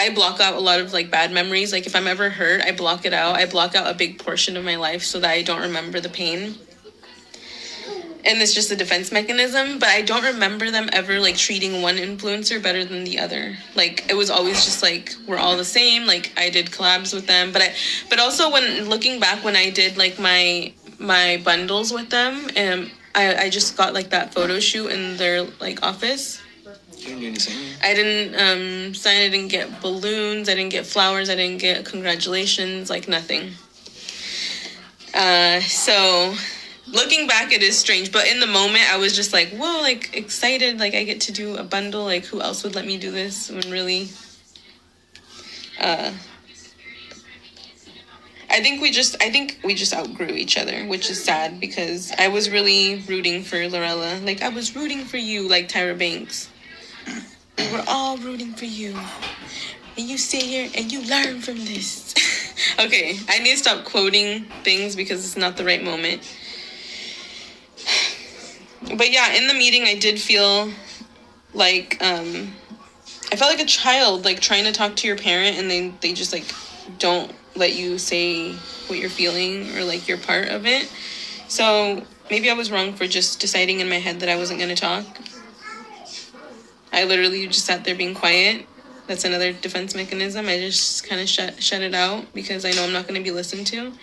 I block out a lot of, like, bad memories. Like, if I'm ever hurt, I block it out. I block out a big portion of my life so that I don't remember the pain. And it's just a defense mechanism, but I don't remember them ever, like, treating one influencer better than the other. Like, it was always just, like, we're all the same. Like, I did collabs with them, but also when looking back, when I did, like, my bundles with them, I just got, like, that photo shoot in their, like, office. You didn't do anything. I didn't sign, I didn't get balloons, I didn't get flowers, I didn't get congratulations, like, nothing. So looking back, it is strange, but in the moment, I was just like, whoa, like, excited, like, I get to do a bundle, like, who else would let me do this? When really, I think we just outgrew each other, which is sad, because I was really rooting for Lurella. Like, I was rooting for you, like Tyra Banks. We're all rooting for you. And you sit here and you learn from this. Okay, I need to stop quoting things because it's not the right moment. But yeah, in the meeting, I did feel like, I felt like a child, like, trying to talk to your parent, and they just, like, don't let you say what you're feeling or, like, you're part of it. So maybe I was wrong for just deciding in my head that I wasn't going to talk. I literally just sat there being quiet. That's another defense mechanism. I just kind of shut it out because I know I'm not going to be listened to. And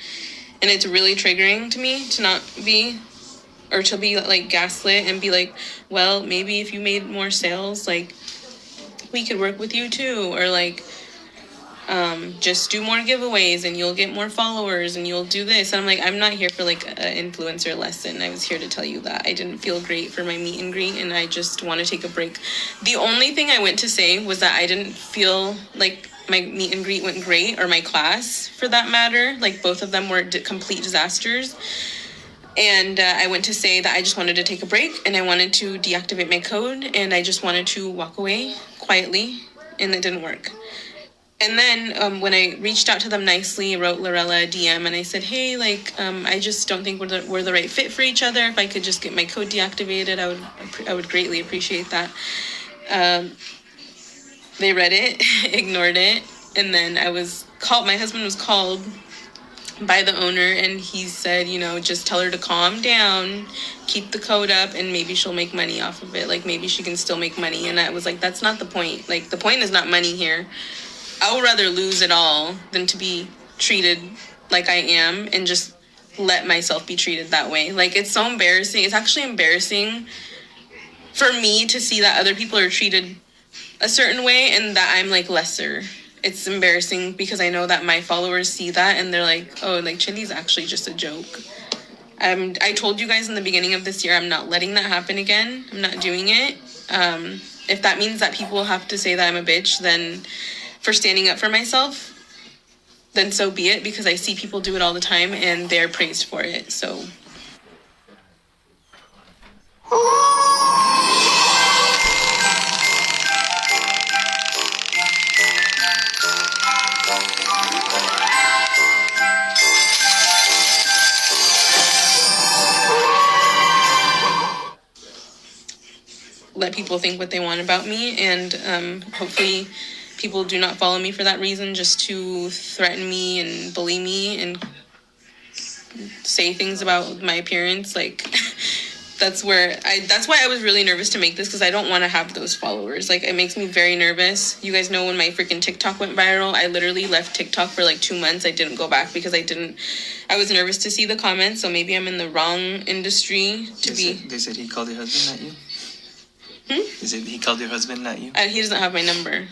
it's really triggering to me to not be, or to be, like, gaslit and be like, well, maybe if you made more sales, like, we could work with you too. Or, like, just do more giveaways and you'll get more followers and you'll do this. And I'm like, I'm not here for, like, an influencer lesson. I was here to tell you that I didn't feel great for my meet and greet and I just want to take a break. The only thing I went to say was that I didn't feel like my meet and greet went great, or my class for that matter. Like, both of them were complete disasters. And I went to say that I just wanted to take a break and I wanted to deactivate my code and I just wanted to walk away quietly, and it didn't work. And then when I reached out to them nicely, I wrote Lurella a DM and I said, hey, like, I just don't think we're the right fit for each other. If I could just get my code deactivated, I would greatly appreciate that. They read it, ignored it, and then my husband was called by the owner, and he said, you know, just tell her to calm down, keep the code up, and maybe she'll make money off of it. Like, maybe she can still make money. And I was like, that's not the point. Like, the point is not money here. I would rather lose it all than to be treated like I am and just let myself be treated that way. Like, it's so embarrassing. It's actually embarrassing for me to see that other people are treated a certain way and that I'm, like, lesser. It's embarrassing because I know that my followers see that and they're like, oh, like, Chelly's actually just a joke. I told you guys in the beginning of this year, I'm not letting that happen again. I'm not doing it. If that means that people have to say that I'm a bitch, then for standing up for myself, then so be it, because I see people do it all the time and they're praised for it. So let people think what they want about me, and hopefully people do not follow me for that reason, just to threaten me and bully me and say things about my appearance, like that's why I was really nervous to make this, because I don't want to have those followers. Like, it makes me very nervous. You guys know when my freaking TikTok went viral, I literally left TikTok for like 2 months. I didn't go back because I was nervous to see the comments. So maybe I'm in the wrong industry to be. They said he called your husband, not you? They said he called your husband, not you? He doesn't have my number.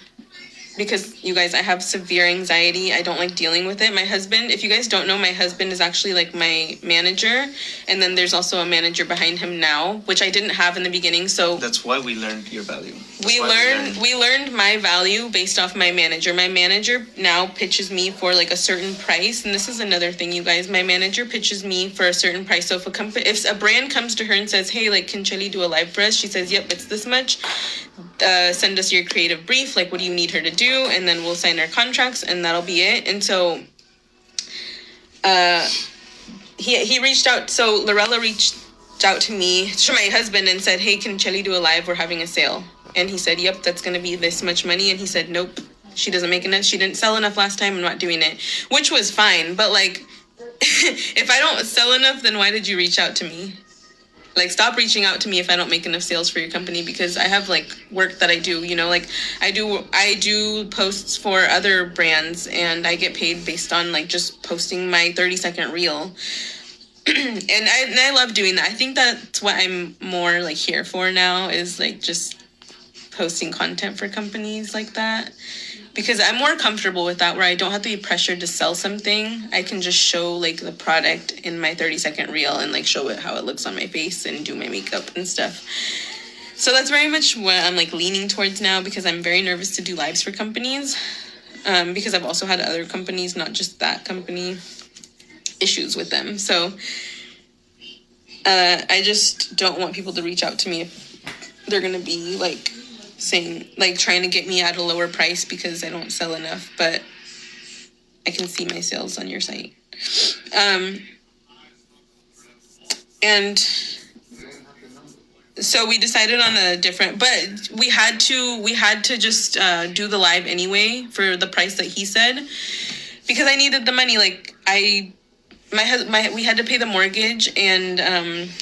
Because, you guys, I have severe anxiety. I don't like dealing with it. My husband, if you guys don't know, my husband is actually like my manager. And then there's also a manager behind him now, which I didn't have in the beginning. So that's why we learned your value. We learned my value based off my manager. My manager now pitches me for like a certain price. And this is another thing, you guys. My manager pitches me for a certain price. So if a brand comes to her and says, hey, like, can Chelly do a live for us? She says, yep, it's this much. Send us your creative brief, like, what do you need her to do, and then we'll sign our contracts, and that'll be it. And so he reached out, so Lurella reached out to me, to my husband, and said, hey, can Chelly do a live? We're having a sale. And he said, yep, that's gonna be this much money. And he said, nope, she doesn't make enough, she didn't sell enough last time, I'm not doing it. Which was fine, but like if I don't sell enough, then why did you reach out to me? Like, stop reaching out to me if I don't make enough sales for your company, because I have like work that I do, you know, like I do posts for other brands, and I get paid based on like just posting my 30-second reel. and I love doing that. I think that's what I'm more like here for now, is like just posting content for companies like that. Because I'm more comfortable with that, where I don't have to be pressured to sell something. I can just show like the product in my 30-second reel and like show it how it looks on my face and do my makeup and stuff. So that's very much what I'm like leaning towards now, because I'm very nervous to do lives for companies. Because I've also had other companies, not just that company, issues with them. So I just don't want people to reach out to me if they're going to be like saying, like, trying to get me at a lower price because I don't sell enough, but I can see my sales on your site. And so we decided on a different, but we had to just do the live anyway for the price that he said, because I needed the money. Like, we had to pay the mortgage, and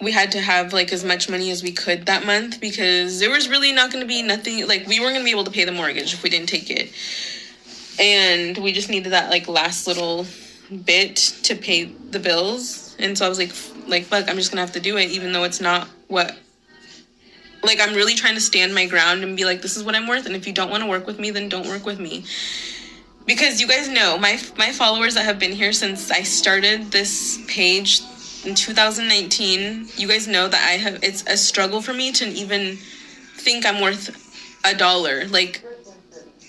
we had to have like as much money as we could that month, because there was really not going to be nothing, like we weren't going to be able to pay the mortgage if we didn't take it. And we just needed that like last little bit to pay the bills. And so I was like, fuck, I'm just going to have to do it, even though it's not what, like, I'm really trying to stand my ground and be like, this is what I'm worth. And if you don't want to work with me, then don't work with me. Because you guys know, my followers that have been here since I started this page in 2019, you guys know that it's a struggle for me to even think I'm worth $1. Like,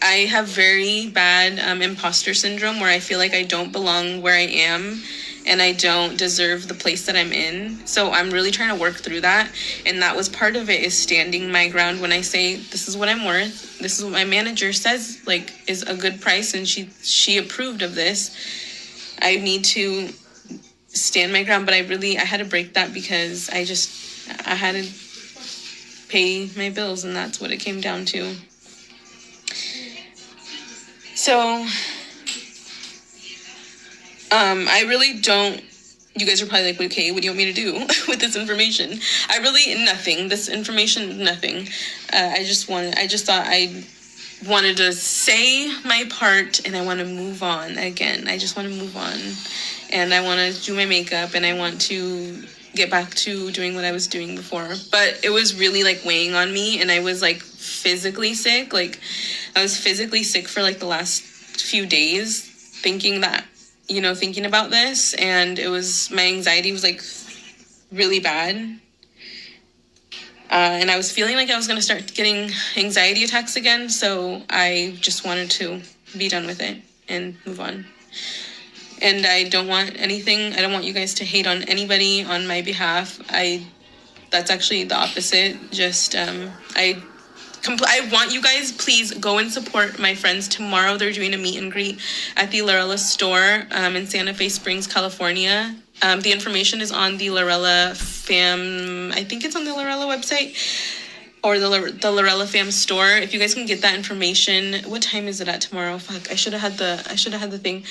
I have very bad imposter syndrome, where I feel like I don't belong where I am, and I don't deserve the place that I'm in. So I'm really trying to work through that. And that was part of it, is standing my ground when I say, this is what I'm worth. This is what my manager says, like, is a good price, and she approved of this. I need to stand my ground, but I had to break that, because I had to pay my bills, and that's what it came down to. So, I really don't, you guys are probably like, okay, what do you want me to do with this information? This information, nothing. I just thought I wanted to say my part, and I want to move on again. I just want to move on. And I want to do my makeup, and I want to get back to doing what I was doing before. But it was really like weighing on me, and I was like physically sick. Like, I was physically sick for like the last few days, thinking about this. And my anxiety was like really bad. And I was feeling like I was going to start getting anxiety attacks again. So I just wanted to be done with it and move on. And I don't want you guys to hate on anybody on my behalf. That's actually the opposite. Just, I want you guys, please go and support my friends. Tomorrow they're doing a meet and greet at the Lurella store in Santa Fe Springs, California. The information is on the Lurella I think it's on the Lurella website. or the Lurella fam store. If you guys can get that information, what time is it at tomorrow? Fuck, I should have had the thing.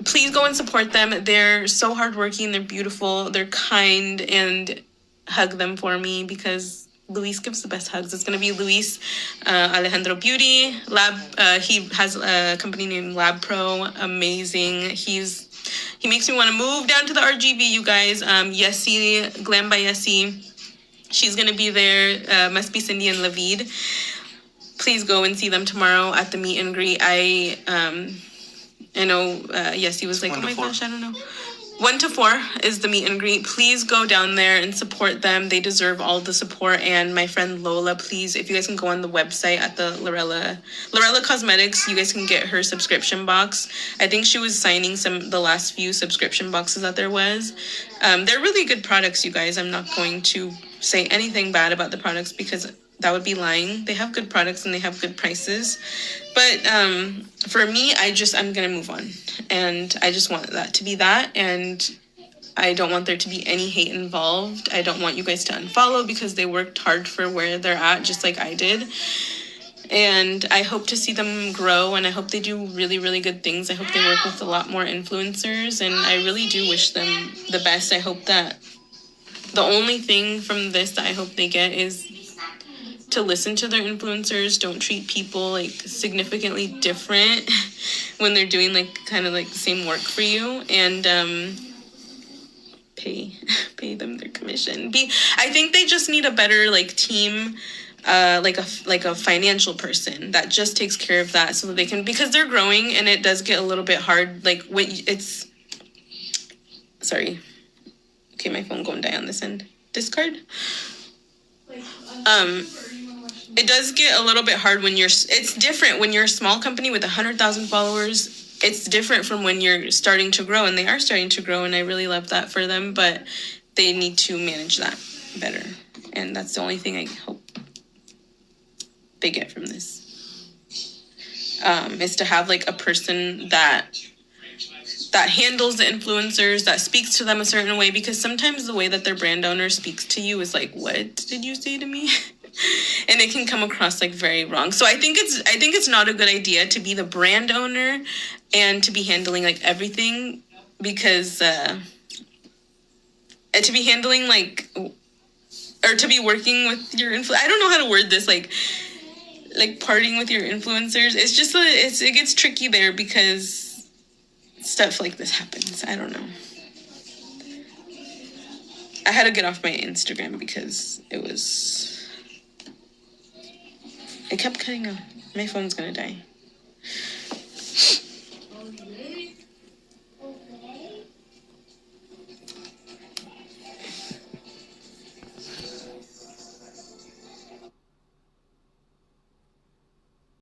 Please go and support them. They're so hardworking. They're beautiful. They're kind, and hug them for me because Luis gives the best hugs. It's gonna be Luis Alejandro Beauty Lab. He has a company named Lab Pro. Amazing. He makes me want to move down to the RGB, you guys. Yessie, Glam by Yessie. She's going to be there. Must be Cindy and Lavid. Please go and see them tomorrow at the meet and greet. I know Yessie was like, oh my gosh, I don't know. 1 to 4 is the meet and greet. Please go down there and support them. They deserve all the support. And my friend Lola, please, if you guys can go on the website at the Lurella Cosmetics, you guys can get her subscription box. I think she was signing the last few subscription boxes that there was. They're really good products, you guys. I'm not going to say anything bad about the products because that would be lying. They have good products and they have good prices. But for me, I'm going to move on. And I just want that to be that. And I don't want there to be any hate involved. I don't want you guys to unfollow because they worked hard for where they're at, just like I did. And I hope to see them grow, and I hope they do really, really good things. I hope they work with a lot more influencers, and I really do wish them the best. I hope that the only thing from this that I hope they get is to listen to their influencers. Don't treat people like significantly different when they're doing like kind of like the same work for you, and pay them their commission. I think they just need a better like team, like a financial person that just takes care of that so that they can, because they're growing and it does get a little bit hard. Like when it's, sorry. Okay, my phone going die on this end. Discard. It does get a little bit hard when it's different when you're a small company with 100,000 followers. It's different from when you're starting to grow, and they are starting to grow, and I really love that for them, but they need to manage that better. And that's the only thing I hope they get from this. Is to have like a person that handles the influencers, that speaks to them a certain way, because sometimes the way that their brand owner speaks to you is like, what did you say to me? And it can come across like very wrong. So I think it's not a good idea to be the brand owner and to be handling like everything, because to be handling like, or to be working with your I don't know how to word this, like partying with your influencers. It's just it gets tricky there because stuff like this happens. I don't know. I had to get off my Instagram because it kept cutting off. My phone's gonna die.